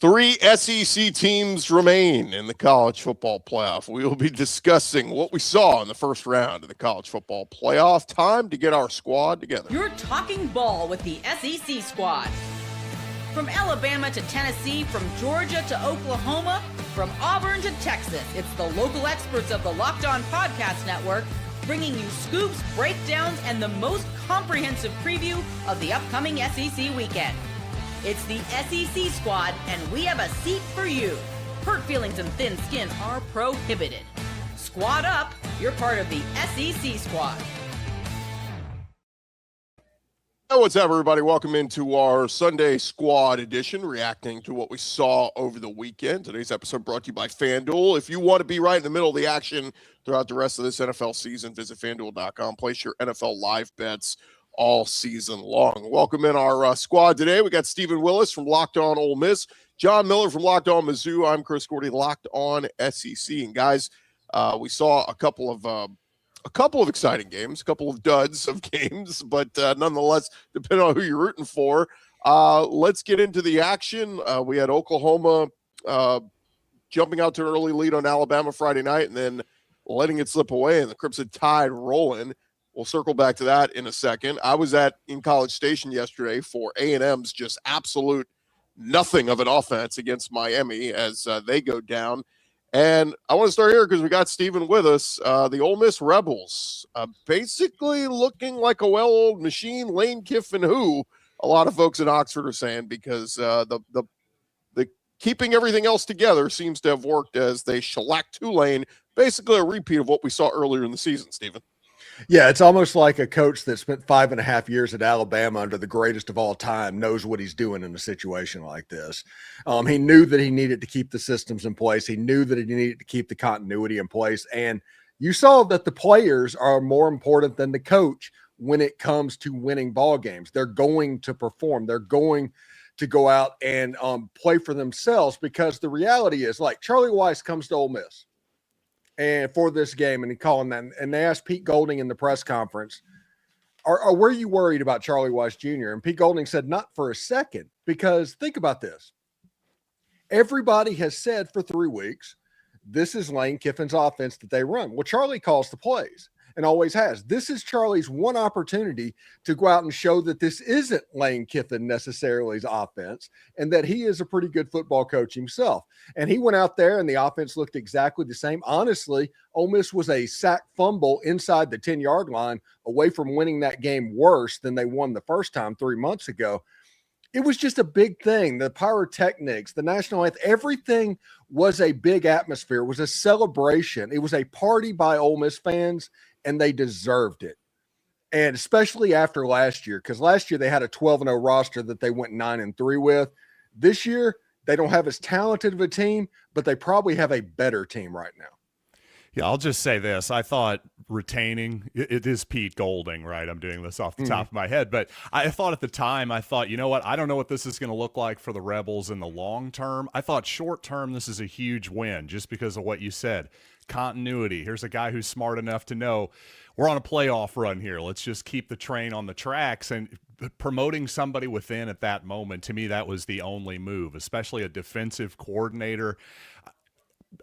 Three SEC teams remain in the college football playoff. We will be discussing what we saw in the first round of the college football playoff. Time to get our squad together. You're talking ball with the SEC squad. From Alabama to Tennessee, from Georgia to Oklahoma, from Auburn to Texas, it's the local experts of the Locked On Podcast Network bringing you scoops, breakdowns, and the most comprehensive preview of the upcoming SEC weekend. It's the SEC squad, and we have a seat for you. Hurt feelings and thin skin are prohibited. Squad up, you're part of the SEC squad. Hey, what's up, everybody? Welcome into our Sunday Squad edition, reacting to what we saw over the weekend. Today's episode brought to you by FanDuel. If you want to be right in the middle of the action throughout the rest of this NFL season, visit FanDuel.com. Place your NFL live bets all season long. Welcome in our squad today. We got Stephen Willis from Locked On Ole Miss, John Miller from Locked On Mizzou. I'm Chris Gordy, Locked On SEC. And guys, we saw a couple of exciting games, a couple of duds of games, but nonetheless, depending on who you're rooting for, let's get into the action. We had Oklahoma jumping out to an early lead on Alabama Friday night and then letting it slip away, and the Crimson Tide rolling. We'll circle back to that in a second. I was in College Station yesterday for A&M's just absolute nothing of an offense against Miami as they go down. And I want to start here because we got Stephen with us. The Ole Miss Rebels basically looking like a well-oiled machine. Lane Kiffin, who a lot of folks in Oxford are saying, because the keeping everything else together seems to have worked as they shellacked Tulane. Basically a repeat of what we saw earlier in the season, Stephen. Yeah, it's almost like a coach that spent 5.5 years at Alabama under the greatest of all time knows what he's doing in a situation like this. He knew that he needed to keep the systems in place. He knew that he needed to keep the continuity in place. And you saw that the players are more important than the coach when it comes to winning ball games. They're going to perform. They're going to go out and play for themselves, because the reality is, like, Charlie Weiss comes to Ole Miss and for this game, and he calling that, and they asked Pete Golding in the press conference, were you worried about Charlie Weiss Jr.? And Pete Golding said, not for a second, because think about this. Everybody has said for 3 weeks, this is Lane Kiffin's offense that they run. Well, Charlie calls the plays and always has. This is Charlie's one opportunity to go out and show that this isn't Lane Kiffin necessarily's offense, and that he is a pretty good football coach himself. And he went out there and the offense looked exactly the same. Honestly, Ole Miss was a sack fumble inside the 10-yard line away from winning that game worse than they won the first time 3 months ago. It was just a big thing. The pyrotechnics, the national anthem, everything was a big atmosphere. It was a celebration. It was a party by Ole Miss fans, and they deserved it. And especially after last year, because last year they had a 12-0 roster that they went 9-3 with. This year, they don't have as talented of a team, but they probably have a better team right now. Yeah, I'll just say this. I thought retaining, it is Pete Golding, right? I'm doing this off the top of my head. But I thought at the time, you know what? I don't know what this is going to look like for the Rebels in the long term. I thought short term, this is a huge win just because of what you said. Continuity. Here's a guy who's smart enough to know we're on a playoff run here. Let's just keep the train on the tracks. And promoting somebody within at that moment, to me, that was the only move, especially a defensive coordinator.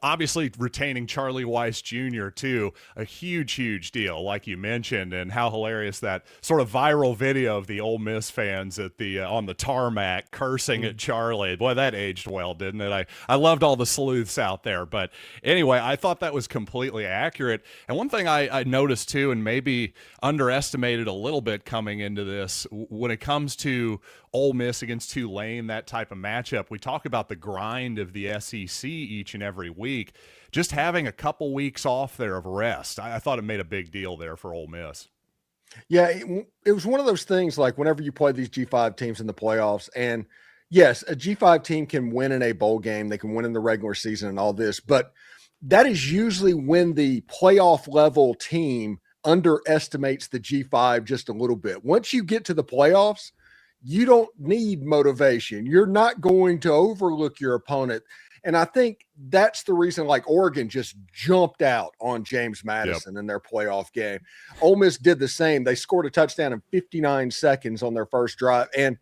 Obviously, retaining Charlie Weiss Jr., too, a huge deal, like you mentioned, and how hilarious that sort of viral video of the Ole Miss fans at the on the tarmac cursing at Charlie. Boy, that aged well, didn't it? I loved all the sleuths out there. But anyway, I thought that was completely accurate. And one thing I noticed, too, and maybe underestimated a little bit coming into this, when it comes to Ole Miss against Tulane, that type of matchup, we talk about the grind of the SEC each and every week. Just having a couple weeks off there of rest, I thought it made a big deal there for Ole Miss. Yeah, it was one of those things, like whenever you play these G5 teams in the playoffs, and yes, a G5 team can win in a bowl game, they can win in the regular season and all this, but that is usually when the playoff level team underestimates the G5 just a little bit. Once you get to the playoffs, you don't need motivation. You're not going to overlook your opponent. And I think that's the reason, like, Oregon just jumped out on James Madison in their playoff game. Ole Miss did the same. They scored a touchdown in 59 seconds on their first drive. And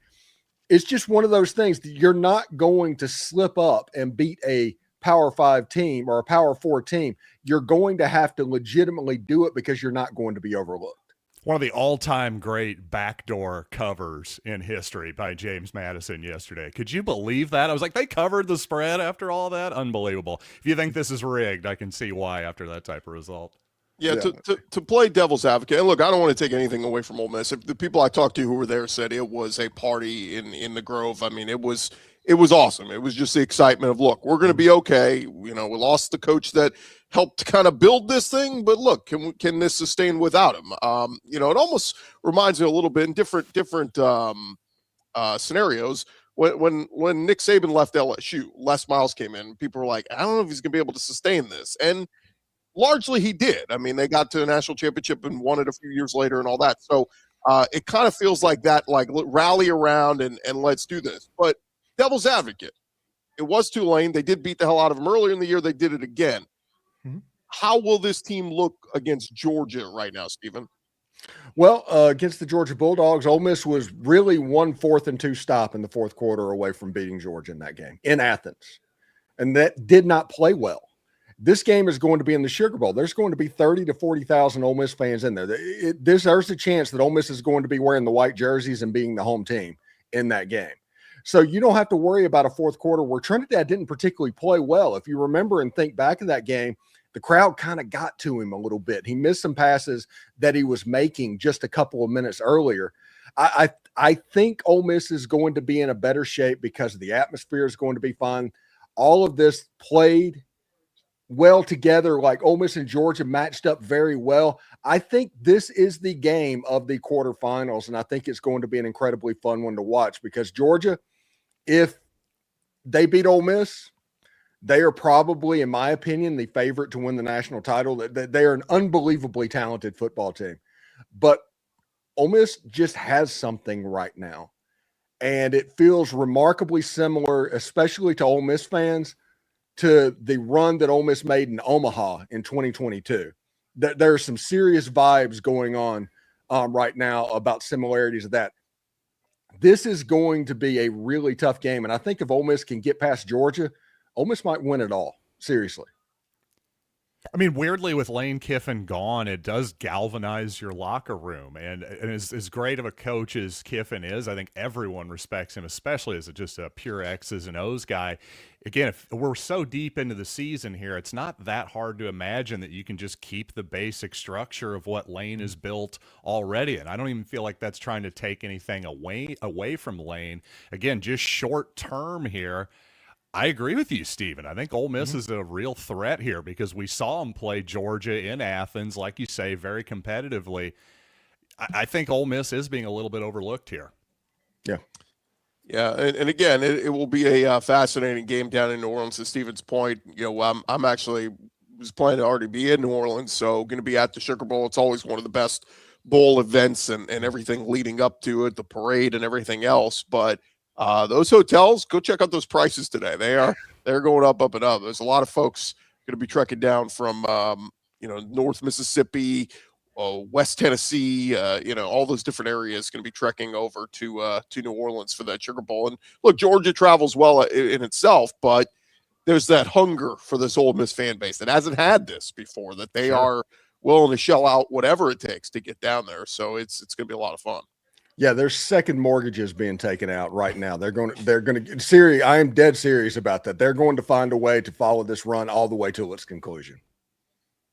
it's just one of those things that you're not going to slip up and beat a Power 5 team or a Power 4 team. You're going to have to legitimately do it because you're not going to be overlooked. One of the all-time great backdoor covers in history by James Madison yesterday. Could you believe that? I was like, they covered the spread after all that? Unbelievable. If you think this is rigged, I can see why after that type of result. Yeah, to play devil's advocate, and look, I don't want to take anything away from Ole Miss. If the people I talked to who were there said it was a party in the Grove, I mean, it was awesome. It was just the excitement of, look, we're going to be okay. You know, we lost the coach that helped kind of build this thing, but look, can this sustain without him? You know, it almost reminds me a little bit in different scenarios. When Nick Saban left LSU, Les Miles came in. People were like, I don't know if he's going to be able to sustain this, and largely he did. I mean, they got to a national championship and won it a few years later and all that. So it kind of feels like that, like rally around and let's do this. But devil's advocate, it was Tulane. They did beat the hell out of them earlier in the year. They did it again. Mm-hmm. How will this team look against Georgia right now, Stephen? Well, against the Georgia Bulldogs, Ole Miss was really 1 4th and 2 stop in the fourth quarter away from beating Georgia in that game in Athens. And that did not play well. This game is going to be in the Sugar Bowl. There's going to be 30 to 40,000 Ole Miss fans in there. There's a chance that Ole Miss is going to be wearing the white jerseys and being the home team in that game. So you don't have to worry about a fourth quarter where Trinidad didn't particularly play well. If you remember and think back in that game, the crowd kind of got to him a little bit. He missed some passes that he was making just a couple of minutes earlier. I think Ole Miss is going to be in a better shape because the atmosphere is going to be fun. All of this played well together, like Ole Miss and Georgia matched up very well. I think this is the game of the quarterfinals, and I think it's going to be an incredibly fun one to watch because Georgia, if they beat Ole Miss, they are probably, in my opinion, the favorite to win the national title. They are an unbelievably talented football team. But Ole Miss just has something right now, and it feels remarkably similar, especially to Ole Miss fans, to the run that Ole Miss made in Omaha in 2022. There are some serious vibes going on right now about similarities of that. This is going to be a really tough game, and I think if Ole Miss can get past Georgia, Ole Miss might win it all, seriously. I mean, weirdly, with Lane Kiffin gone, it does galvanize your locker room. And as great of a coach as Kiffin is, I think everyone respects him, especially as just a pure X's and O's guy. Again, if we're so deep into the season here, it's not that hard to imagine that you can just keep the basic structure of what Lane has built already. And I don't even feel like that's trying to take anything away from Lane. Again, just short term here. I agree with you, Stephen. I think Ole Miss is a real threat here because we saw them play Georgia in Athens, like you say, very competitively. I think Ole Miss is being a little bit overlooked here. Yeah. Yeah, and again, it will be a fascinating game down in New Orleans. To Stephen's point, you know, I'm actually was planning to already be in New Orleans, so going to be at the Sugar Bowl. It's always one of the best bowl events and everything leading up to it, the parade and everything else, but those hotels, go check out those prices today. They're going up and up. There's a lot of folks going to be trekking down from North Mississippi, West Tennessee, all those different areas going to be trekking over to New Orleans for that Sugar Bowl. And look, Georgia travels well in itself, but there's that hunger for this Ole Miss fan base that hasn't had this before, that they are willing to shell out whatever it takes to get down there. So it's going to be a lot of fun. Yeah, there's second mortgages being taken out right now. They're going to serious. I am dead serious about that. They're going to find a way to follow this run all the way to its conclusion.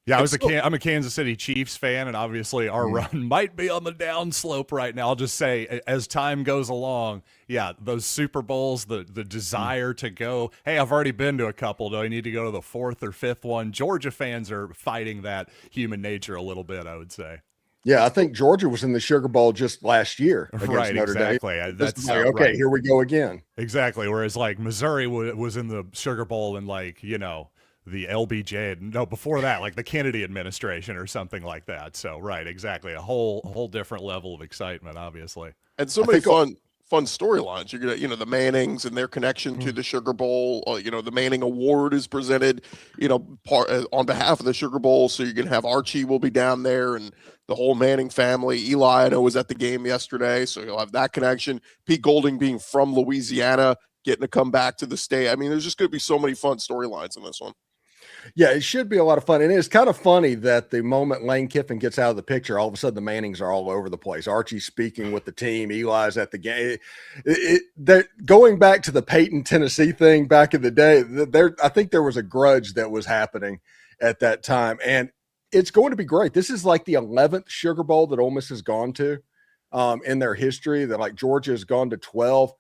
Yeah, I'm a Kansas City Chiefs fan, and obviously our run might be on the downslope right now. I'll just say, as time goes along, yeah, those Super Bowls, the desire to go, hey, I've already been to a couple. Do I need to go to the fourth or fifth one? Georgia fans are fighting that human nature a little bit, I would say. Yeah, I think Georgia was in the Sugar Bowl just last year against Notre Dame. That's like, okay, right. Here we go again. Exactly. Whereas like Missouri was in the Sugar Bowl in the LBJ. No, before that, like the Kennedy administration or something like that. So right, exactly. A whole different level of excitement, obviously. And so many fun fun storylines. You're gonna, the Mannings and their connection to the Sugar Bowl. The Manning Award is presented, on behalf of the Sugar Bowl. So you're gonna have Archie will be down there, and the whole Manning family. Eli, I know, was at the game yesterday, so you'll have that connection. Pete Golding being from Louisiana, getting to come back to the state. I mean, there's just gonna be so many fun storylines in this one. Yeah, it should be a lot of fun. And it's kind of funny that the moment Lane Kiffin gets out of the picture, all of a sudden the Mannings are all over the place. Archie's speaking with the team. Eli's at the game. Going back to the Peyton, Tennessee thing back in the day, I think there was a grudge that was happening at that time. And it's going to be great. This is like the 11th Sugar Bowl that Ole Miss has gone to in their history. That, like, Georgia has gone to 12.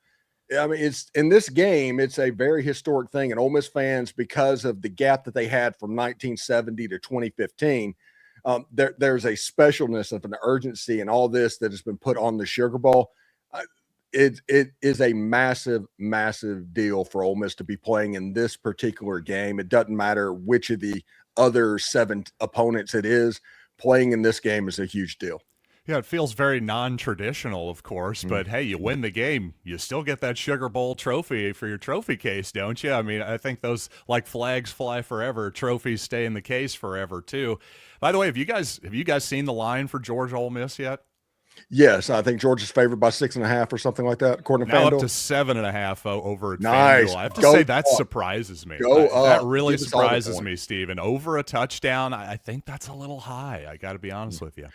I mean, it's in this game, it's a very historic thing. And Ole Miss fans, because of the gap that they had from 1970 to 2015, there's a specialness of an urgency and all this that has been put on the Sugar Bowl. It is a massive, massive deal for Ole Miss to be playing in this particular game. It doesn't matter which of the other 7 opponents it is. Playing in this game is a huge deal. Yeah, it feels very non-traditional, of course, but hey, you win the game, you still get that Sugar Bowl trophy for your trophy case, don't you? I mean, I think those, like flags fly forever, trophies stay in the case forever too. By the way, have you guys seen the line for Georgia Ole Miss yet? Yes, I think Georgia's favored by 6.5 or something like that, according to now FanDuel. Up to 7.5 over at Nice. FanDuel. I have to Go say that up. surprises me. Go that up. really Give us all the surprises points. me, Steven. Over a touchdown, I think that's a little high. I got to be honest with you.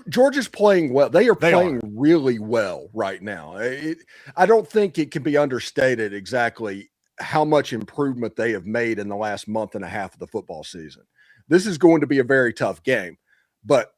Georgia's playing well. They are playing really well right now. I don't think it can be understated exactly how much improvement they have made in the last month and a half of the football season. This is going to be a very tough game, but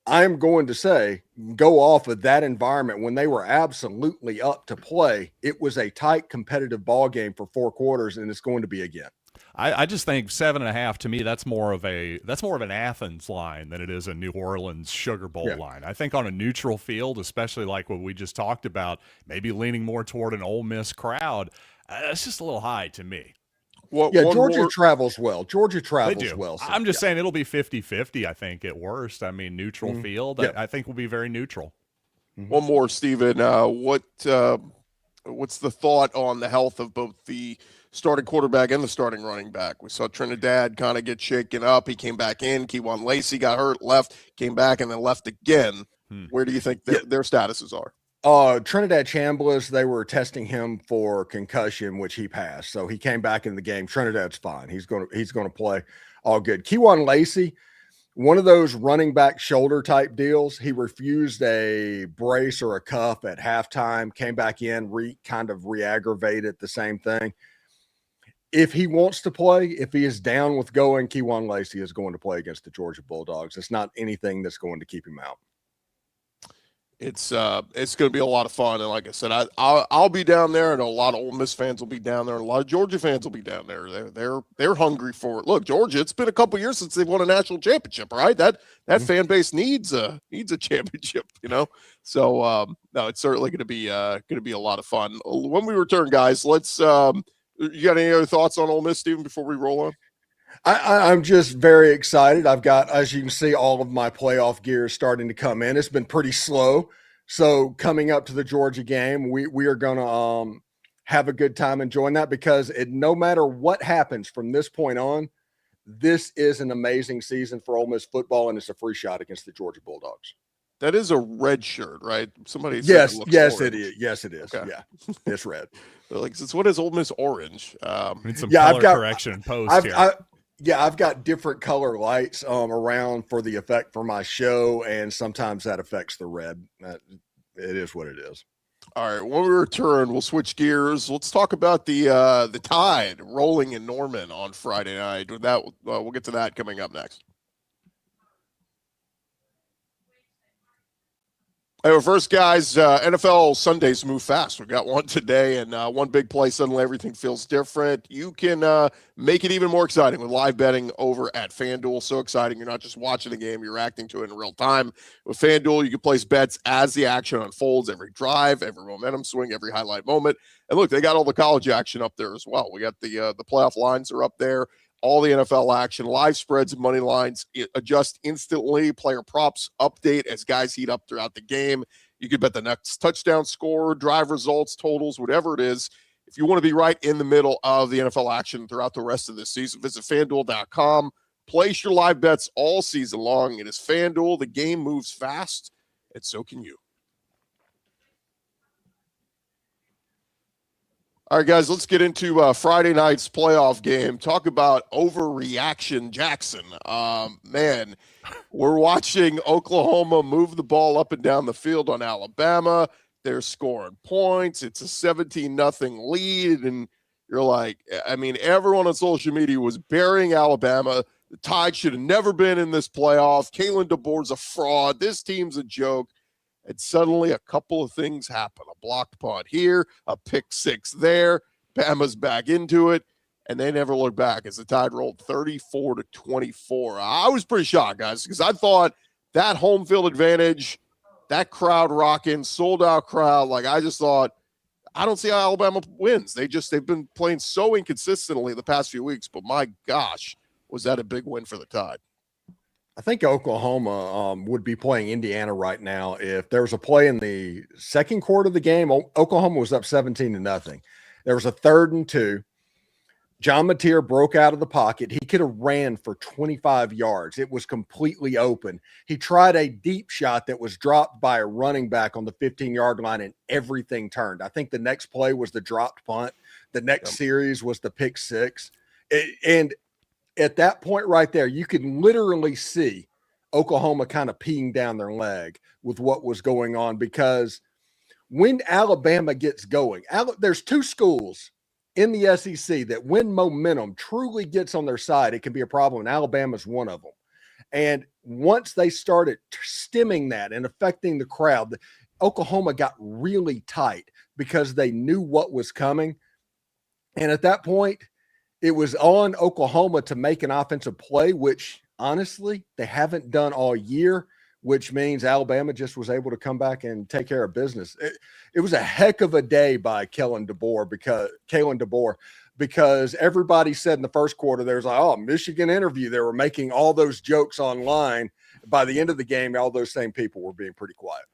I'm going to say, go off of that environment when they were absolutely up to play. It was a tight, competitive ball game for 4 quarters, and it's going to be again. I just think 7.5 to me, that's more of an Athens line than it is a New Orleans Sugar Bowl line. I think on a neutral field, especially like what we just talked about, maybe leaning more toward an Ole Miss crowd, that's just a little high to me. Georgia travels well. Georgia travels well. So, I'm just saying it'll be 50-50, I think, at worst. I mean, neutral field, I think will be very neutral. One more, Steven. What's the thought on the health of both the starting quarterback and the starting running back? We saw Trinidad kind of get shaken up. He came back in. Kewan Lacey got hurt, left, came back, and then left again. Where do you think their statuses are? Trinidad Chambliss, they were testing him for concussion, which he passed. So he came back in the game. Trinidad's fine. He's going to play all good. Kewan Lacey, one of those running back shoulder type deals. He refused a brace or a cuff at halftime, came back in, kind of re-aggravated the same thing. If he wants to play, if he is down with going, Kewan Lacey is going to play against the Georgia Bulldogs. It's not anything that's going to keep him out. It's going to be a lot of fun, and like I said, I'll be down there, and a lot of Ole Miss fans will be down there, and a lot of Georgia fans will be down there. They're hungry for it. Look, Georgia, it's been a couple years since they've won a national championship, right? That fan base needs a championship, So no, it's certainly going to be a lot of fun. When we return, guys, let's. You got any other thoughts on Ole Miss, Steven, before we roll on? I'm just very excited. I've got, as you can see, all of my playoff gear is starting to come in. It's been pretty slow. So coming up to the Georgia game, we are going to have a good time enjoying that, because no matter what happens from this point on, this is an amazing season for Ole Miss football, and it's a free shot against the Georgia Bulldogs. That is a red shirt, right? Somebody said yes, orange. it is. Yes, it is. Okay. Yeah, it's red. Like, since when is Ole Miss orange? Need some color correction post here. I've got different color lights around for the effect for my show, and sometimes that affects the red. It is what it is. All right, when we return, we'll switch gears. Let's talk about the Tide rolling in Norman on Friday night. With that, we'll get to that coming up next. All right, first, guys, NFL Sundays move fast. We got one today, and one big play. Suddenly, everything feels different. You can make it even more exciting with live betting over at FanDuel. So exciting. You're not just watching the game, you're reacting to it in real time. With FanDuel, you can place bets as the action unfolds, every drive, every momentum swing, every highlight moment. And look, they got all the college action up there as well. We got the playoff lines are up there. All the NFL action, live spreads and money lines adjust instantly. Player props update as guys heat up throughout the game. You could bet the next touchdown score, drive results, totals, whatever it is. If you want to be right in the middle of the NFL action throughout the rest of this season, visit FanDuel.com. Place your live bets all season long. It is FanDuel. The game moves fast, and so can you. All right, guys, let's get into Friday night's playoff game. Talk about overreaction, Jackson. Man, we're watching Oklahoma move the ball up and down the field on Alabama. They're scoring points. It's a 17-0 lead, and you're like, I mean, everyone on social media was burying Alabama. The Tide should have never been in this playoff. Kalen DeBoer's a fraud. This team's a joke. And suddenly a couple of things happen. A blocked punt here, a pick six there. Bama's back into it, and they never look back as the Tide rolled 34-24. I was pretty shocked, guys, because I thought that home field advantage, that crowd rocking, sold-out crowd, like I just thought, I don't see how Alabama wins. They've been playing so inconsistently the past few weeks, but my gosh, was that a big win for the Tide. I think Oklahoma would be playing Indiana right now. If there was a play in the second quarter of the game, Oklahoma was up 17-0. There was a 3rd and 2. John Mateer broke out of the pocket. He could have ran for 25 yards. It was completely open. He tried a deep shot that was dropped by a running back on the 15-yard line, and everything turned. I think the next play was the dropped punt. The next series was the pick six. And at that point right there, you can literally see Oklahoma kind of peeing down their leg with what was going on, because when Alabama gets going, there's two schools in the SEC that when momentum truly gets on their side, it can be a problem, and Alabama's one of them. And once they started stemming that and affecting the crowd, Oklahoma got really tight because they knew what was coming. And at that point, it was on Oklahoma to make an offensive play, which honestly they haven't done all year, which means Alabama just was able to come back and take care of business. It was a heck of a day by Kalen DeBoer, because everybody said in the first quarter, there was like, oh, Michigan interview. They were making all those jokes online. By the end of the game, all those same people were being pretty quiet.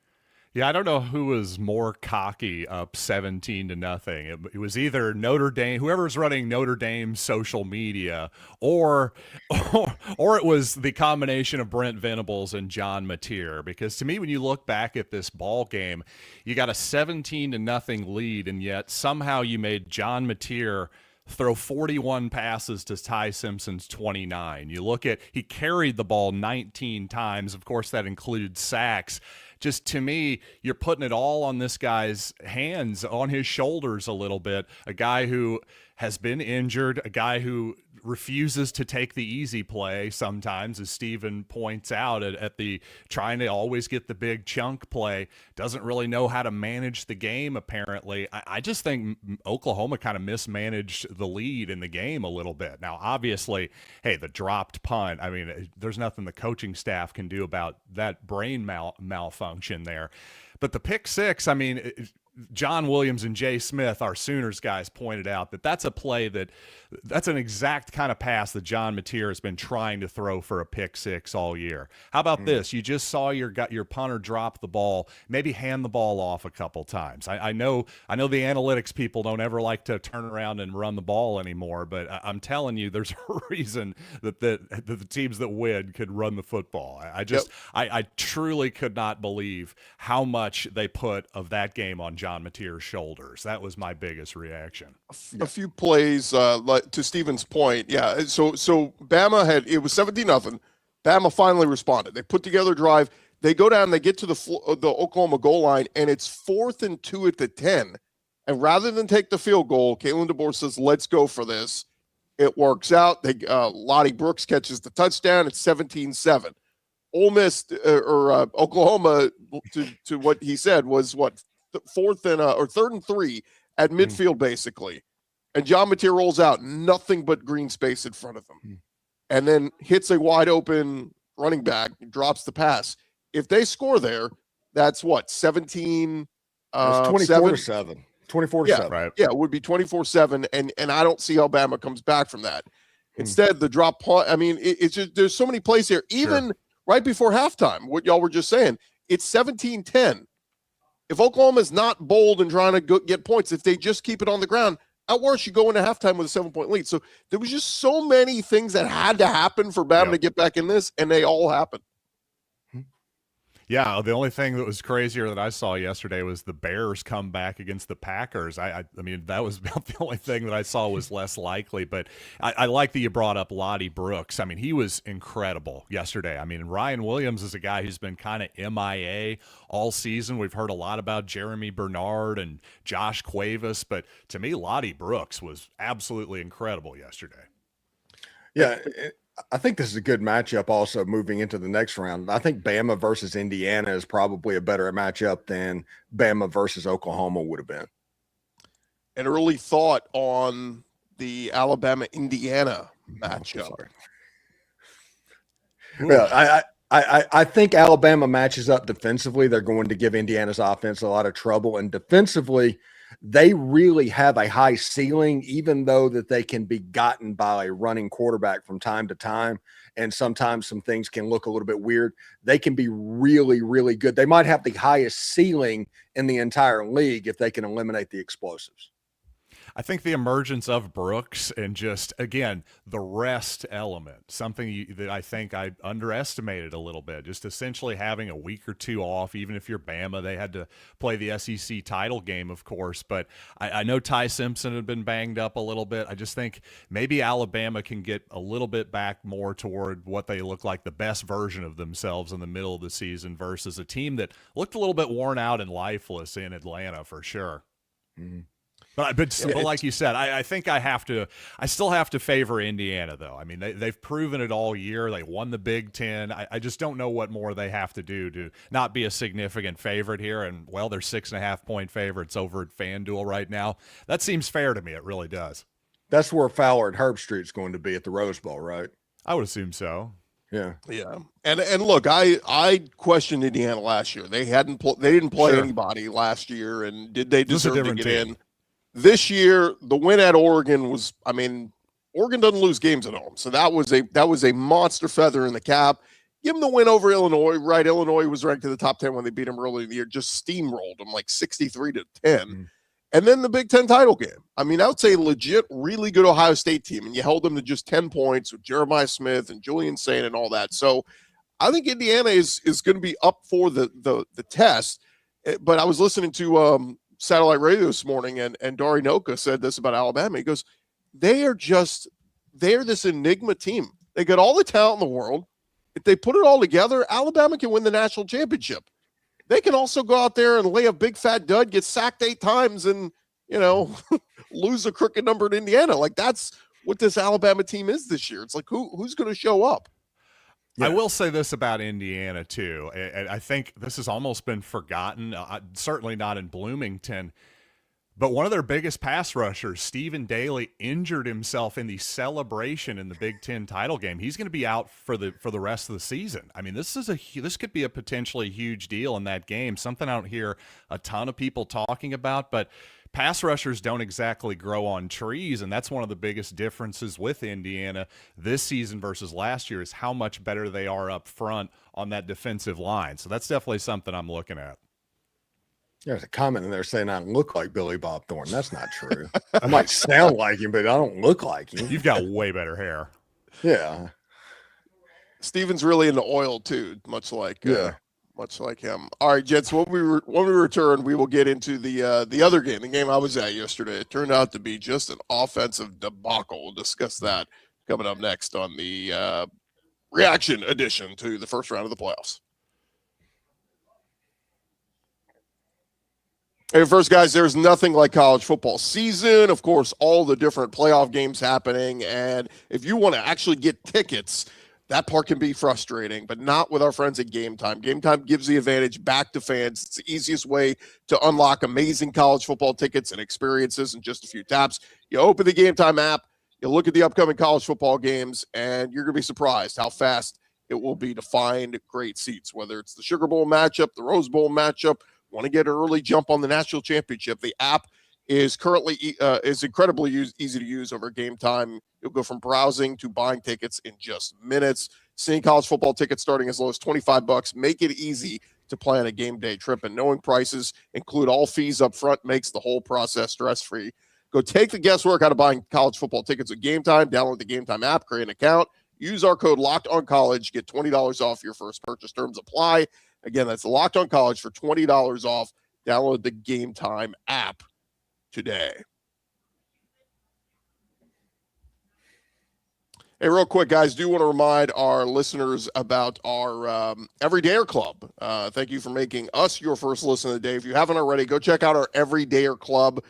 Yeah, I don't know who was more cocky up 17-0. It was either Notre Dame, whoever's running Notre Dame social media, or it was the combination of Brent Venables and John Mateer. Because to me, when you look back at this ball game, you got a 17-0 lead, and yet somehow you made John Mateer throw 41 passes to Ty Simpson's 29. You look at, he carried the ball 19 times. Of course, that includes sacks. Just to me, you're putting it all on this guy's hands, on his shoulders a little bit. A guy who has been injured, a guy who refuses to take the easy play sometimes, as Steven points out, at the trying to always get the big chunk play, doesn't really know how to manage the game, apparently. I just think Oklahoma kind of mismanaged the lead in the game a little bit. Now, obviously, hey, the dropped punt, I mean, there's nothing the coaching staff can do about that brain malfunction there. But the pick six, I mean, John Williams and Jay Smith, our Sooners guys, pointed out that that's a play that's an exact kind of pass that John Mateer has been trying to throw for a pick six all year. How about this? You just saw your punter drop the ball, maybe hand the ball off a couple times. I know the analytics people don't ever like to turn around and run the ball anymore, but I'm telling you, there's a reason that the teams that win could run the football. I truly could not believe how much they put of that game on John Mateer's shoulders. That was my biggest reaction. A few plays, to Steven's point. Yeah. So Bama it was 17-0. Bama finally responded. They put together a drive. They go down, they get to the Oklahoma goal line, and it's 4th and 2 at the 10. And rather than take the field goal, Kalen DeBoer says, let's go for this. It works out. Lottie Brooks catches the touchdown. It's 17-7. Ole Miss or Oklahoma, to what he said, was what, 3rd and 3 at midfield, basically. And John Mateer rolls out, nothing but green space in front of him, and then hits a wide open running back, drops the pass. If they score there, that's what, 17 24-7. 24-7. Right. Yeah, it would be 24-7, and I don't see how Bama comes back from that. Instead, the drop punt, I mean, it's just, there's so many plays here. Even right before halftime, what y'all were just saying, it's 17-10. If Oklahoma is not bold and trying to get points, if they just keep it on the ground, at worst, you go into halftime with a 7-point lead. So there was just so many things that had to happen for Bama to get back in this, and they all happened. Yeah, the only thing that was crazier that I saw yesterday was the Bears come back against the Packers. I mean, that was about the only thing that I saw was less likely. But I like that you brought up Lottie Brooks. I mean, he was incredible yesterday. I mean, Ryan Williams is a guy who's been kind of MIA all season. We've heard a lot about Jeremy Bernard and Josh Cuevas, but to me, Lottie Brooks was absolutely incredible yesterday. Yeah, I think this is a good matchup also moving into the next round. I think Bama versus Indiana is probably a better matchup than Bama versus Oklahoma would have been. An early thought on the Alabama-Indiana matchup. Well, I think Alabama matches up defensively. They're going to give Indiana's offense a lot of trouble, and defensively, they really have a high ceiling, even though that they can be gotten by a running quarterback from time to time. And sometimes some things can look a little bit weird. They can be really, really good. They might have the highest ceiling in the entire league if they can eliminate the explosives. I think the emergence of Brooks and just, again, the rest element, something that I think I underestimated a little bit, just essentially having a week or two off, even if you're Bama. They had to play the SEC title game, of course, but I know Ty Simpson had been banged up a little bit. I just think maybe Alabama can get a little bit back more toward what they look like, the best version of themselves in the middle of the season versus a team that looked a little bit worn out and lifeless in Atlanta for sure. Mm-hmm. But like you said, I think I still have to favor Indiana, though. I mean, they've proven it all year. They won the Big Ten. I just don't know what more they have to do to not be a significant favorite here. And, well, they're 6.5-point favorites over at FanDuel right now. That seems fair to me. It really does. That's where Fowler and Herbstreit's going to be at the Rose Bowl, right? I would assume so. Yeah. And look, I questioned Indiana last year. They didn't play anybody last year, and did they deserve to get in? This year, the win at Oregon was, I mean, Oregon doesn't lose games at home. So that was a monster feather in the cap. Give them the win over Illinois, right? Illinois was ranked in the top 10 when they beat them early in the year, just steamrolled them like 63-10. Mm-hmm. And then the Big Ten title game. I mean, I would say legit, really good Ohio State team. And you held them to just 10 points with Jeremiah Smith and Julian Saint and all that. So I think Indiana is going to be up for the test. But I was listening to satellite radio this morning, and Dari Noka said this about Alabama. He goes, they're this enigma team. They got all the talent in the world. If they put it all together, Alabama can win the national championship. They can also go out there and lay a big fat dud, get sacked 8 times, and lose a crooked number in Indiana. Like, that's what this Alabama team is this year. It's like who's going to show up? Yeah. I will say this about Indiana, too. I think this has almost been forgotten, certainly not in Bloomington. But one of their biggest pass rushers, Stephen Daly, injured himself in the celebration in the Big Ten title game. He's going to be out for the rest of the season. I mean, this could be a potentially huge deal in that game, something I don't hear a ton of people talking about. But pass rushers don't exactly grow on trees, and that's one of the biggest differences with Indiana this season versus last year is how much better they are up front on that defensive line. So that's definitely something I'm looking at. There's a comment in there saying I look like Billy Bob Thornton. That's not true. I might sound like him, but I don't look like him. You've got way better hair. Yeah. Steven's really into oil too, much like him. All right, Jets. When we return, we will get into the other game, the game I was at yesterday. It turned out to be just an offensive debacle. We'll discuss that coming up next on the reaction edition to the first round of the playoffs. Hey, first, guys, there's nothing like college football season. Of course, all the different playoff games happening. And if you want to actually get tickets, that part can be frustrating, but not with our friends at Gametime. Gametime gives the advantage back to fans. It's the easiest way to unlock amazing college football tickets and experiences in just a few taps. You open the Gametime app, you look at the upcoming college football games, and you're going to be surprised how fast it will be to find great seats, whether it's the Sugar Bowl matchup, the Rose Bowl matchup, want to get an early jump on the national championship. The app is currently is incredibly easy to use over Gametime. You'll go from browsing to buying tickets in just minutes. Seeing college football tickets starting as low as $25. Make it easy to plan a game day trip, and knowing prices include all fees up front makes the whole process stress-free. Go take the guesswork out of buying college football tickets at Gametime. Download the Gametime app, create an account, use our code LOCKEDONCollege, get $20 off your first purchase. Terms apply. Again, that's Locked On College for $20 off. Download the Gametime app today. Hey, real quick, guys, do want to remind our listeners about our Everydayer Club. Thank you for making us your first listen of the day. If you haven't already, go check out our Everydayer Club.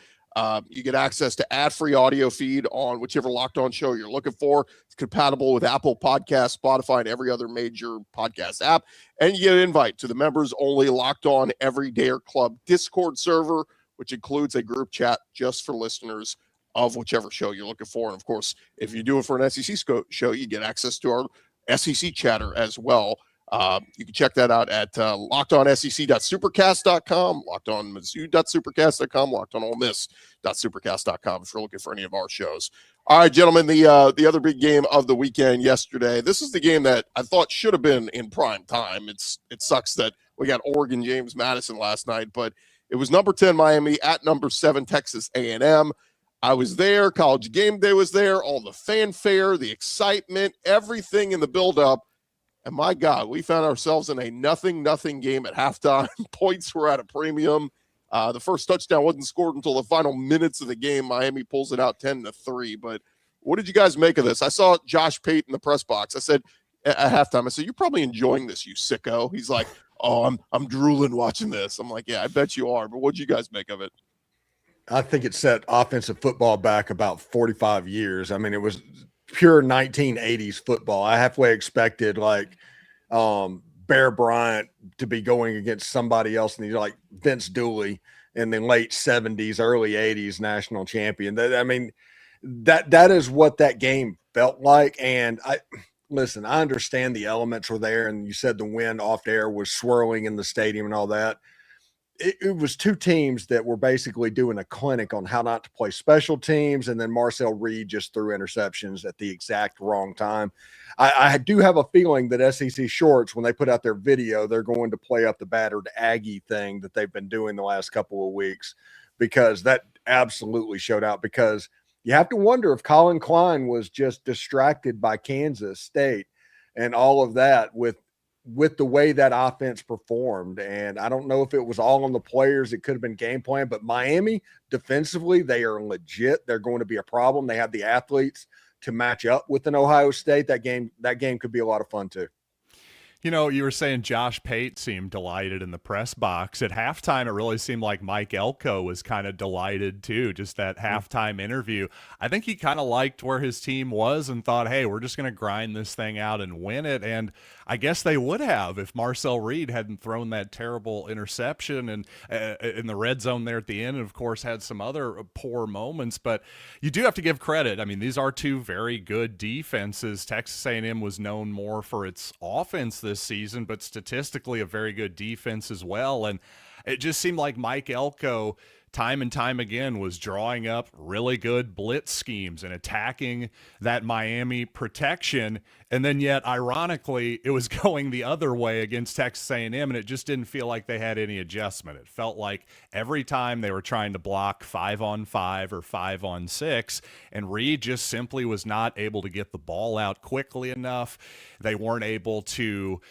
You get access to ad-free audio feed on whichever Locked On show you're looking for. It's compatible with Apple Podcasts, Spotify, and every other major podcast app. And you get an invite to the members-only Locked On Everydayer Club Discord server, which includes a group chat just for listeners of whichever show you're looking for. And, of course, if you do it for an SEC show, you get access to our SEC chatter as well. You can check that out at lockedonsec.supercast.com, lockedonmizzou.supercast.com, lockedonolemiss.supercast.com if you're looking for any of our shows. All right, gentlemen, the other big game of the weekend yesterday. This is the game that I thought should have been in prime time. It sucks that we got Oregon James Madison last night, but it was number 10 Miami at number 7 Texas A&M. I was there. College Game Day was there. All the fanfare, the excitement, everything in the buildup. And my God, we found ourselves in a 0-0 game at halftime. Points were at a premium. The first touchdown wasn't scored until the final minutes of the game. Miami pulls it out 10-3. But what did you guys make of this? I saw Josh Pate in the press box. I said at halftime, I said, "You're probably enjoying this, you sicko." He's like, "Oh, I'm drooling watching this." I'm like, "Yeah, I bet you are." But what did you guys make of it? I think it set offensive football back about 45 years. I mean, it was pure 1980s football. I halfway expected Bear Bryant to be going against somebody else, and he's like Vince Dooley in the late 70s, early 80s national champion. That is what that game felt like. And I understand the elements were there, and you said the wind off air was swirling in the stadium and all that. It was two teams that were basically doing a clinic on how not to play special teams, and then Marcel Reed just threw interceptions at the exact wrong time. I do have a feeling that SEC Shorts, when they put out their video, they're going to play up the battered Aggie thing that they've been doing the last couple of weeks, because that absolutely showed out. Because you have to wonder if Colin Klein was just distracted by Kansas State and all of that with the way that offense performed. And I don't know if it was all on the players. It could have been game plan, but Miami defensively, they are legit. They're going to be a problem. They have the athletes to match up with an Ohio State. That game could be a lot of fun too. You know, you were saying Josh Pate seemed delighted in the press box. At halftime, it really seemed like Mike Elko was kind of delighted too, just that halftime interview. I think he kind of liked where his team was and thought, hey, we're just going to grind this thing out and win it. And I guess they would have if Marcel Reed hadn't thrown that terrible interception and in the red zone there at the end, and of course had some other poor moments. But you do have to give credit. I mean, these are two very good defenses. Texas A&M was known more for its offense this season, but statistically a very good defense as well. And it just seemed like Mike Elko time and time again was drawing up really good blitz schemes and attacking that Miami protection. And then yet, ironically, it was going the other way against Texas A&M, and it just didn't feel like they had any adjustment. It felt like every time they were trying to block 5-on-5 or 5-on-6, and Reed just simply was not able to get the ball out quickly enough. They weren't able to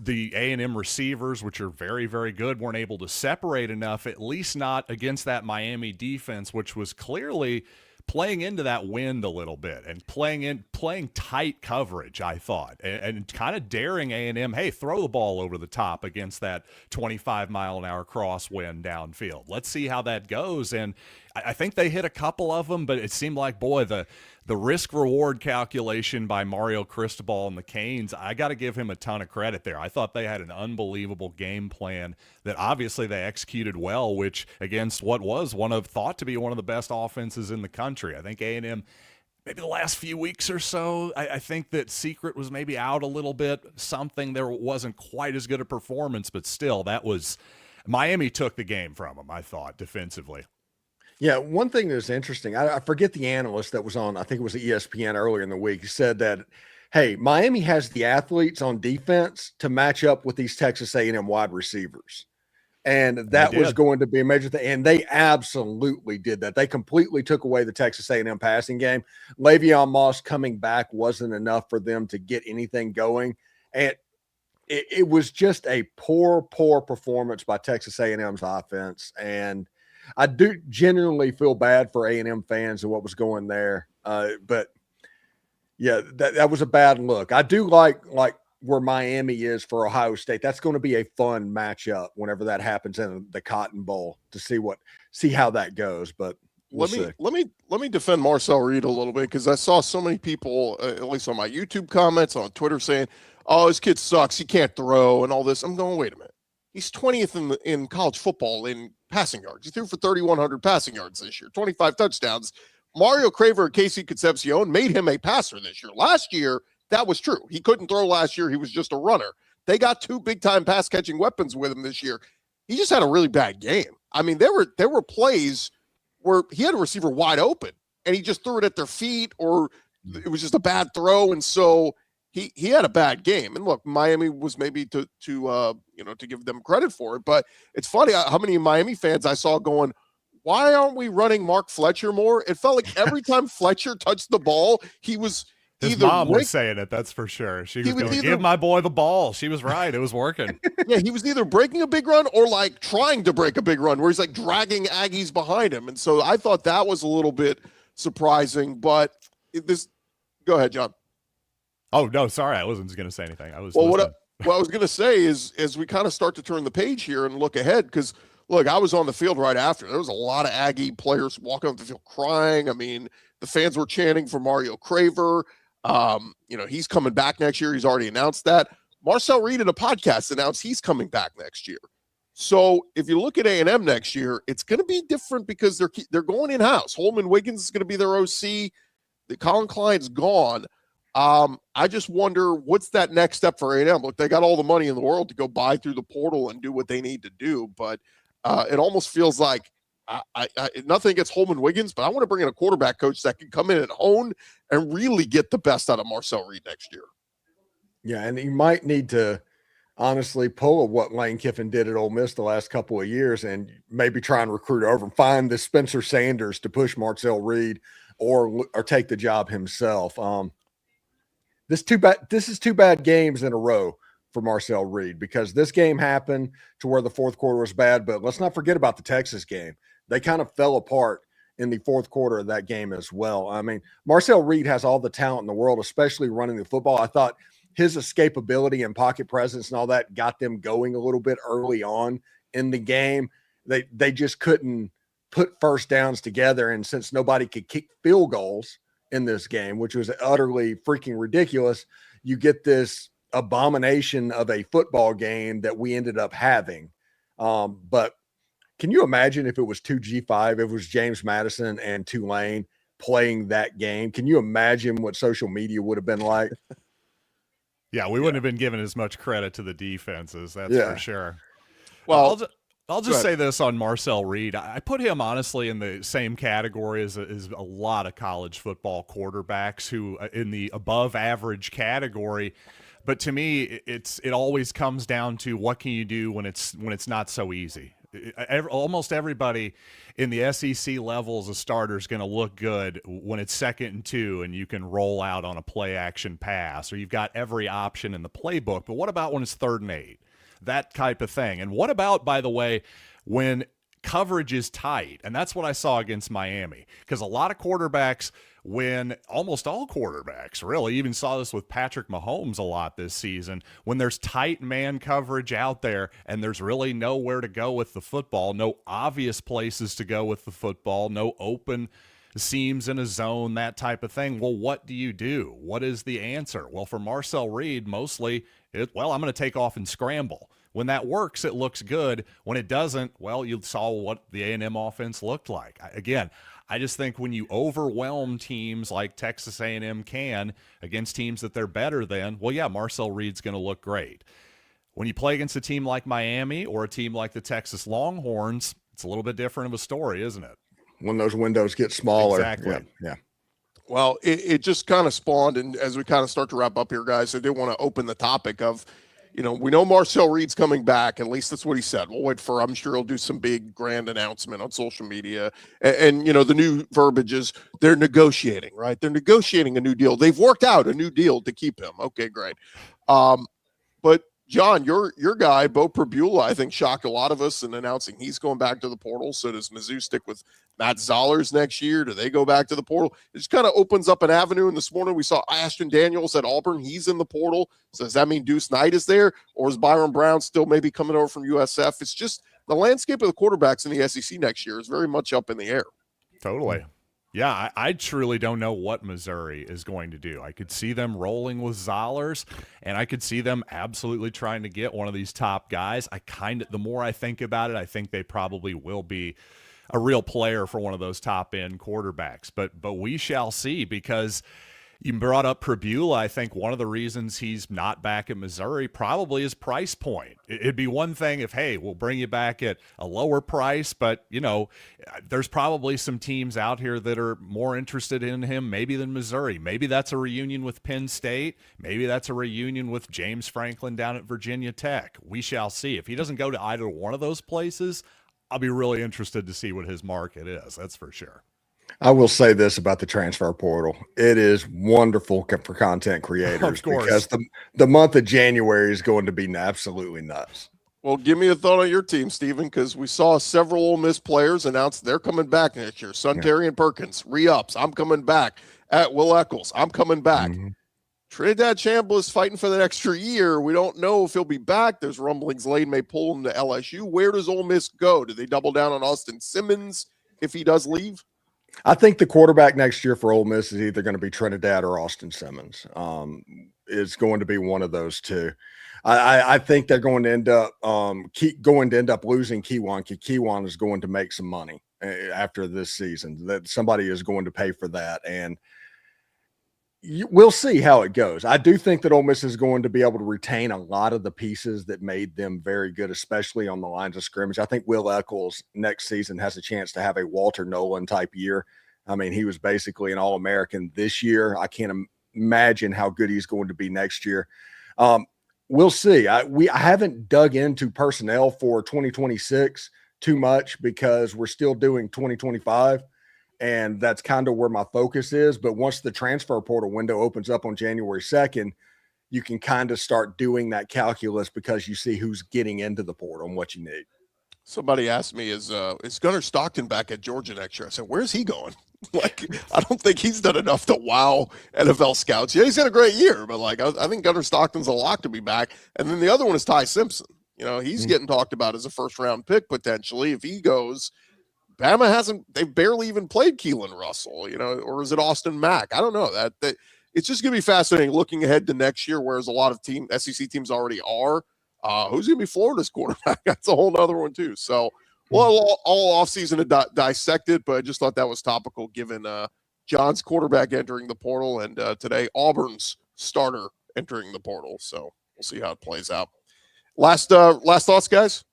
the A&M receivers, which are very, very good, weren't able to separate enough, at least not against that Miami defense, which was clearly playing into that wind a little bit and playing tight coverage, I thought, and kind of daring A&M, hey, throw the ball over the top against that 25-mile-an-hour crosswind downfield. Let's see how that goes. And I think they hit a couple of them, but it seemed like, boy, the risk-reward calculation by Mario Cristobal and the Canes, I got to give him a ton of credit there. I thought they had an unbelievable game plan that obviously they executed well, which against what was thought to be one of the best offenses in the country. I think A&M, maybe the last few weeks or so, I think that Secret was maybe out a little bit. There wasn't quite as good a performance, but still, Miami took the game from them, I thought, defensively. Yeah, one thing that's interesting, I forget the analyst that was on, I think it was ESPN earlier in the week. He said that, hey, Miami has the athletes on defense to match up with these Texas A&M wide receivers. And that was going to be a major thing. And they absolutely did that. They completely took away the Texas A&M passing game. Le'Veon Moss coming back wasn't enough for them to get anything going. And it was just a poor performance by Texas A&M's offense. And I do genuinely feel bad for A&M fans and what was going there. But yeah, that was a bad look. I do like where Miami is for Ohio State. That's going to be a fun matchup whenever that happens in the Cotton Bowl to see how that goes. But let me defend Marcel Reed a little bit, because I saw so many people, at least on my YouTube comments, on Twitter, saying, "Oh, this kid sucks. He can't throw," and all this. I'm going, wait a minute. He's 20th in college football in passing yards. He threw for 3,100 passing yards this year, 25 touchdowns. Mario Craver and Casey Concepcion made him a passer this year. Last year, that was true. He couldn't throw last year. He was just a runner. They got 2 big-time pass-catching weapons with him this year. He just had a really bad game. I mean, there were plays where he had a receiver wide open, and he just threw it at their feet, or it was just a bad throw, and so he had a bad game. And look, Miami was maybe to give them credit for it, but it's funny how many Miami fans I saw going, "Why aren't we running Mark Fletcher more?" It felt like every time Fletcher touched the ball, he was his mom was saying it, that's for sure. She was going, "Give my boy the ball." She was right. It was working. Yeah, he was either breaking a big run or like trying to break a big run where he's like dragging Aggies behind him. And so I thought that was a little bit surprising. But go ahead, John. Oh, no, sorry. I wasn't going to say anything. What I was going to say is, as we kind of start to turn the page here and look ahead, because look, I was on the field right after. There was a lot of Aggie players walking off the field crying. I mean, the fans were chanting for Mario Craver. He's coming back next year. He's already announced that. Marcel Reed in a podcast announced he's coming back next year. So if you look at A&M next year, it's going to be different because they're going in-house. Holman Wiggins is going to be their OC. The Colin Klein's gone. I just wonder, what's that next step for A&M? Look, they got all the money in the world to go buy through the portal and do what they need to do, but it almost feels like nothing against Holman Wiggins, but I want to bring in a quarterback coach that can come in and hone and really get the best out of Marcel Reed next year. Yeah, and you might need to honestly pull what Lane Kiffin did at Ole Miss the last couple of years and maybe try and recruit over and find the Spencer Sanders to push Marcel Reed or take the job himself. This is 2 bad games in a row for Marcel Reed, because this game happened to where the fourth quarter was bad, but let's not forget about the Texas game. They kind of fell apart in the fourth quarter of that game as well. I mean, Marcel Reed has all the talent in the world, especially running the football. I thought his escapability and pocket presence and all that got them going a little bit early on in the game. They just couldn't put first downs together, and since nobody could kick field goals in this game, which was utterly freaking ridiculous, you get this abomination of a football game that we ended up having. But can you imagine if it was 2G5, if it was James Madison and Tulane playing that game? Can you imagine what social media would have been like? Yeah, we wouldn't have been given as much credit to the defenses, that's for sure. Well, I'll just say this on Marcel Reed. I put him honestly in the same category as a lot of college football quarterbacks who in the above average category. But to me, it always comes down to what can you do when it's not so easy. Almost everybody in the SEC level as a starter is going to look good when it's 2nd and 2 and you can roll out on a play action pass, or you've got every option in the playbook. But what about when it's 3rd and 8? That type of thing. And what about, by the way, when coverage is tight? And that's what I saw against Miami, because a lot of quarterbacks, almost all quarterbacks really, even saw this with Patrick Mahomes a lot this season, when there's tight man coverage out there and there's really nowhere to go with the football, no obvious places to go with the football, no open seams in a zone, that type of thing. Well, what do you do? What is the answer? Well, for Marcel Reed, mostly, I'm going to take off and scramble. When that works, it looks good. When it doesn't, well, you saw what the A&M offense looked like. Again, I just think when you overwhelm teams like Texas A&M can against teams that they're better than, well, yeah, Marcel Reed's going to look great. When you play against a team like Miami or a team like the Texas Longhorns, it's a little bit different of a story, isn't it? When those windows get smaller. Exactly. Yeah. Well, it just kind of spawned, and as we kind of start to wrap up here, guys, I did want to open the topic of, we know Marcel Reed's coming back. At least that's what he said. We'll wait for, I'm sure he'll do some big grand announcement on social media. And the new verbiage is they're negotiating, right? They're negotiating a new deal. They've worked out a new deal to keep him. Okay, great. But John, your guy, Bo Prabula, I think shocked a lot of us in announcing he's going back to the portal. So does Mizzou stick with Matt Zollers next year? Do they go back to the portal? It just kind of opens up an avenue. And this morning we saw Ashton Daniels at Auburn. He's in the portal. So does that mean Deuce Knight is there? Or is Byron Brown still maybe coming over from USF? It's just the landscape of the quarterbacks in the SEC next year is very much up in the air. Totally. Yeah, I truly don't know what Missouri is going to do. I could see them rolling with Zollers, and I could see them absolutely trying to get one of these top guys. The more I think about it, I think they probably will be a real player for one of those top end quarterbacks. But we shall see, because you brought up Prabula. I think one of the reasons he's not back at Missouri probably is price point. It'd be one thing if, hey, we'll bring you back at a lower price, but, there's probably some teams out here that are more interested in him maybe than Missouri. Maybe that's a reunion with Penn State. Maybe that's a reunion with James Franklin down at Virginia Tech. We shall see. If he doesn't go to either one of those places, I'll be really interested to see what his market is. That's for sure. I will say this about the transfer portal. It is wonderful for content creators because the month of January is going to be absolutely nuts. Well, give me a thought on your team, Stephen, because we saw several Ole Miss players announce they're coming back next year. Terry and Perkins, re-ups. I'm coming back. At Will Eccles, I'm coming back. Mm-hmm. Trinidad Chambliss fighting for that extra year. We don't know if he'll be back. There's rumblings Lane may pull him to LSU. Where does Ole Miss go? Do they double down on Austin Simmons if he does leave? I think the quarterback next year for Ole Miss is either going to be Trinidad or Austin Simmons. It's going to be one of those two. I think they're going to end up losing Kiwan. Kiwan is going to make some money after this season. That somebody is going to pay for that, and we'll see how it goes. I do think that Ole Miss is going to be able to retain a lot of the pieces that made them very good, especially on the lines of scrimmage. I think Will Eccles next season has a chance to have a Walter Nolan type year. I mean, he was basically an All-American this year. I can't imagine how good he's going to be next year. We'll see. I haven't dug into personnel for 2026 too much because we're still doing 2025. And that's kind of where my focus is. But once the transfer portal window opens up on January 2nd, you can kind of start doing that calculus because you see who's getting into the portal and what you need. Somebody asked me, is Gunnar Stockton back at Georgia next year? I said, where's he going? I don't think he's done enough to wow NFL scouts. Yeah, he's had a great year, but I think Gunnar Stockton's a lock to be back. And then the other one is Ty Simpson. He's getting talked about as a first-round pick potentially. If he goes, Bama they've barely even played Keelan Russell, or is it Austin Mack? I don't know. That it's just going to be fascinating looking ahead to next year, whereas a lot of SEC teams already are. Who's going to be Florida's quarterback? That's a whole nother one too. So all offseason to dissect it, but I just thought that was topical given John's quarterback entering the portal and today Auburn's starter entering the portal. So we'll see how it plays out. Last thoughts, guys?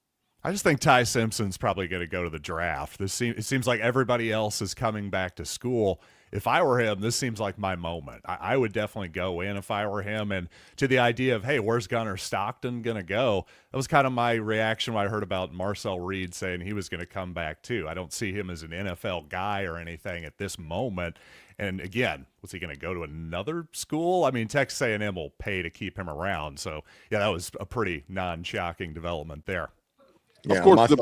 I just think Ty Simpson's probably going to go to the draft. It seems like everybody else is coming back to school. If I were him, this seems like my moment. I would definitely go in if I were him. And to the idea of, hey, where's Gunnar Stockton going to go? That was kind of my reaction when I heard about Marcel Reed saying he was going to come back too. I don't see him as an NFL guy or anything at this moment. And again, was he going to go to another school? I mean, Texas A&M will pay to keep him around. So, yeah, that was a pretty non-shocking development there. Yeah, of course,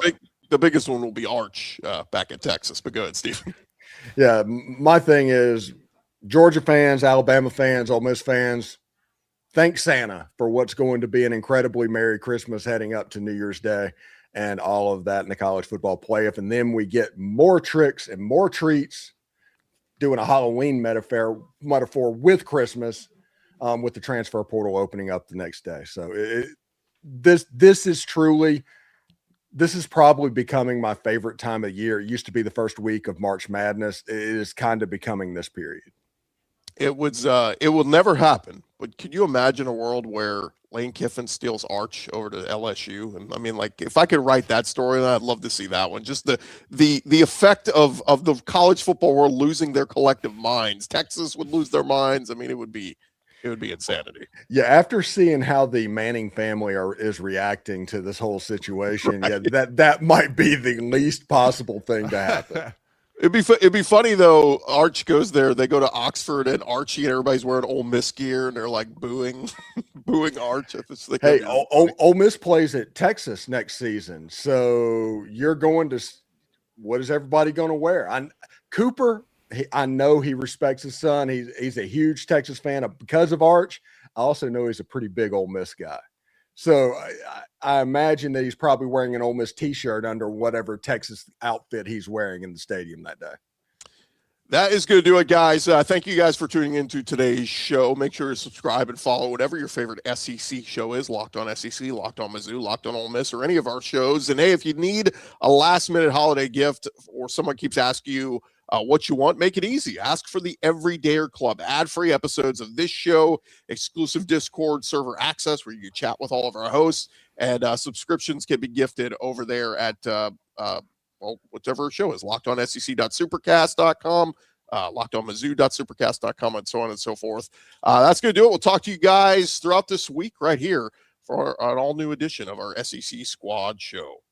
the biggest one will be Arch back at Texas. But go ahead, Steve. Yeah, my thing is Georgia fans, Alabama fans, Ole Miss fans, thank Santa for what's going to be an incredibly Merry Christmas heading up to New Year's Day and all of that in the college football playoff. And then we get more tricks and more treats doing a Halloween metaphor with Christmas with the transfer portal opening up the next day. So this is probably becoming my favorite time of year. It used to be the first week of March Madness. It is kind of becoming this period. It will never happen. But could you imagine a world where Lane Kiffin steals Arch over to LSU? And I mean, like, if I could write that story, I'd love to see that one. Just the effect of the college football world losing their collective minds. Texas would lose their minds. I mean, it would be insanity. Yeah, after seeing how the Manning family is reacting to this whole situation, right. Yeah, that might be the least possible thing to happen. It'd be funny though. Arch goes there. They go to Oxford, and Archie and everybody's wearing Ole Miss gear, and they're like booing Arch. Hey, Ole Miss plays at Texas next season, so you're going to. What is everybody going to wear? Cooper. I know he respects his son. He's a huge Texas fan because of Arch. I also know he's a pretty big Ole Miss guy. So I imagine that he's probably wearing an Ole Miss T-shirt under whatever Texas outfit he's wearing in the stadium that day. That is going to do it, guys. Thank you guys for tuning into today's show. Make sure to subscribe and follow whatever your favorite SEC show is. Locked on SEC, Locked on Mizzou, Locked on Ole Miss, or any of our shows. And hey, if you need a last-minute holiday gift or someone keeps asking you what you want, make it easy. Ask for the Everydayer Club. Ad-free episodes of this show, exclusive Discord server access where you can chat with all of our hosts, and subscriptions can be gifted over there at whichever show is lockedonsec.supercast.com, lockedonmizzou.supercast.com, and so on and so forth. That's going to do it. We'll talk to you guys throughout this week right here for an all-new edition of our SEC Squad show.